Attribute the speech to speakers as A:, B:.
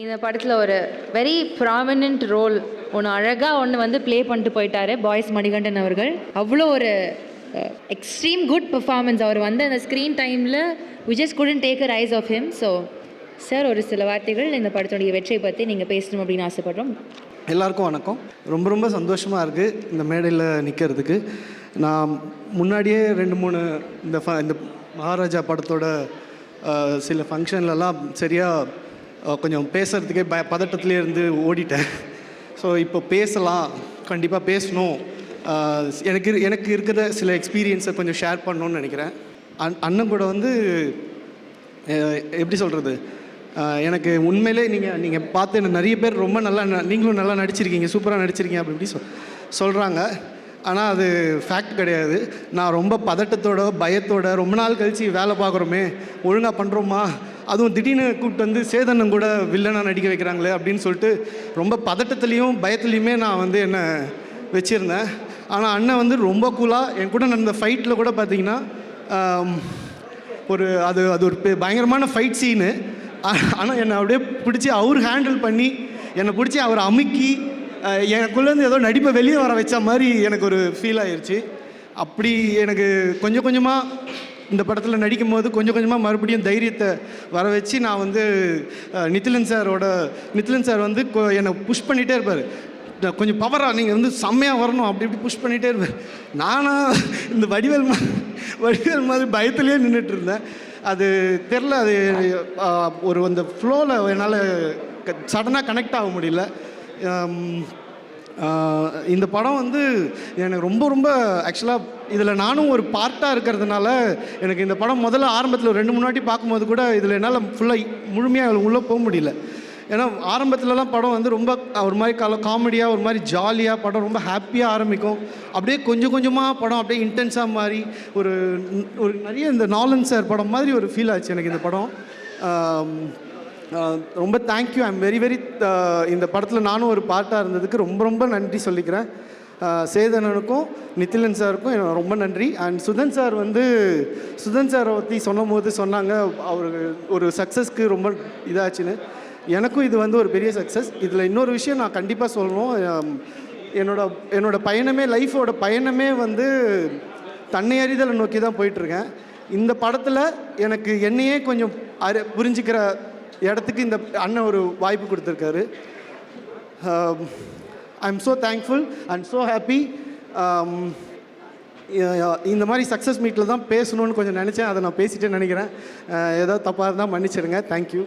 A: இந்த படத்தில் ஒரு வெரி ப்ராமினென்ட் ரோல் ஒன்று அழகாக ஒன்று ப்ளே பண்ணிட்டு போயிட்டாரு பாய்ஸ் மணிகண்டன் அவர்கள். அவ்வளோ ஒரு எக்ஸ்ட்ரீம் குட் பெர்ஃபார்மன்ஸ். அவர் அந்த ஸ்க்ரீன் டைமில் we just couldn't take a rise of him. So sir, ஒரு சில வார்த்தைகள் இந்த படத்துடைய வெற்றியை பற்றி நீங்கள் பேசணும் அப்படின்னு ஆசைப்படுறோம்.
B: எல்லாருக்கும் வணக்கம். ரொம்ப ரொம்ப சந்தோஷமாக இருக்குது இந்த மேடையில் நிற்கிறதுக்கு. நான் முன்னாடியே 2-3 இந்த மகாராஜா படத்தோட சில ஃபங்க்ஷன்லலாம் சரியாக கொஞ்சம் பேசுகிறதுக்கே பதட்டத்துலேயே இருந்து ஓடிட்டேன். ஸோ இப்போ பேசலாம், கண்டிப்பாக பேசணும். எனக்கு இருக்கிற சில எக்ஸ்பீரியன்ஸை கொஞ்சம் ஷேர் பண்ணணுன்னு நினைக்கிறேன். அண்ணன் கூட எப்படி சொல்கிறது, எனக்கு உண்மையிலே நீங்கள் பார்த்து எனக்கு நிறைய பேர் ரொம்ப நல்லா நீங்களும் நல்லா நடிச்சிருக்கீங்க, சூப்பராக நடிச்சிருக்கீங்க அப்படி சொல்கிறாங்க. ஆனால் அது ஃபேக்ட் கிடையாது. நான் ரொம்ப பதட்டத்தோட பயத்தோட ரொம்ப நாள் கழித்து வேலை பார்க்குறோமே, ஒழுங்காக பண்ணுறோமா, அதுவும் திடீர்னு கூப்பிட்டு சேதனம் கூட வில்லனாக நடிக்க வைக்கிறாங்களே அப்படின்னு சொல்லிட்டு ரொம்ப பதட்டத்துலேயும் பயத்துலேயுமே நான் என்னை வச்சுருந்தேன். ஆனால் அண்ணன் ரொம்ப கூலாக என் கூட நடந்த ஃபைட்டில் கூட பார்த்திங்கன்னா அது ஒரு பயங்கரமான ஃபைட் சீனு. ஆனால் என்னை அப்படியே பிடிச்சி அவர் ஹேண்டில் பண்ணி என்னை பிடிச்சி அவர் அமுக்கி எனக்குள்ளேருந்து ஏதோ நடிப்பை வெளியே வர வச்ச மாதிரி எனக்கு ஒரு ஃபீல் ஆயிடுச்சு. அப்படி எனக்கு கொஞ்சம் கொஞ்சமாக இந்த படத்தில் நடிக்கும் போது கொஞ்சம் கொஞ்சமாக மறுபடியும் தைரியத்தை வர வச்சு நான் நித்திலன் சார் என்னை புஷ் பண்ணிகிட்டே இருப்பார். கொஞ்சம் பவராக நீங்கள் செம்மையாக வரணும் அப்படி இப்படி புஷ் பண்ணிகிட்டே இருப்பார். நானாக இந்த வடிவேல் மாதிரி பயத்துலேயே நின்றுட்டு இருந்தேன். அது தெரில, அது அந்த ஃப்ளோவில் என்னால் சடனாக கனெக்ட் ஆக முடியல. இந்த படம் எனக்கு ரொம்ப ரொம்ப ஆக்சுவலாக இதில் நானும் ஒரு பார்ட்டாக இருக்கிறதுனால எனக்கு இந்த படம் முதல்ல ஆரம்பத்தில் 2-3 வாட்டி பார்க்கும்போது கூட இதில் என்னால் ஃபுல்லாக முழுமையாக உள்ளே போக முடியல. ஏன்னா ஆரம்பத்துலலாம் படம் ரொம்ப ஒரு மாதிரி காமெடியாக ஒரு மாதிரி ஜாலியாக படம் ரொம்ப ஹாப்பியாக ஆரம்பிக்கும். அப்படியே கொஞ்சம் கொஞ்சமாக படம் அப்படியே இன்டென்ஸாக மாதிரி ஒரு நிறைய இந்த நாலன் சார் படம் மாதிரி ஒரு ஃபீல் ஆச்சு எனக்கு இந்த படம். ரொம்ப தேங்க்யூ. ஐம் வெரி வெரி இந்த படத்தில் நானும் ஒரு பார்ட்டாக இருந்ததுக்கு ரொம்ப ரொம்ப நன்றி சொல்லிக்கிறேன். சேதனனுக்கும் நித்திலன் சாருக்கும் ரொம்ப நன்றி. அண்ட் சுதன் சாரை பற்றி சொன்னாங்க அவர் ஒரு சக்ஸஸ்க்கு ரொம்ப இதாச்சுன்னு. எனக்கும் இது ஒரு பெரிய சக்ஸஸ். இதில் இன்னொரு விஷயம் நான் கண்டிப்பாக சொல்லணும். என்னோட பயணமே, லைஃபோட பயணமே தன்னை அறிதலை நோக்கி தான் போயிட்டுருக்கேன். இந்த படத்தில் எனக்கு என்னையே கொஞ்சம் புரிஞ்சுக்கிற இடத்துக்கு இந்த அண்ணன் ஒரு வாய்ப்பு கொடுத்துருக்காரு. I am so thankful and so happy. இந்த மாதிரி சக்ஸஸ் மீட்டில் தான் பேசணுன்னு கொஞ்சம் நினச்சேன். அதை நான் பேசிட்டேன்னு நினைக்கிறேன். ஏதாவது தப்பாக இருந்தால் மன்னிச்சிடுங்க. தேங்க்யூ.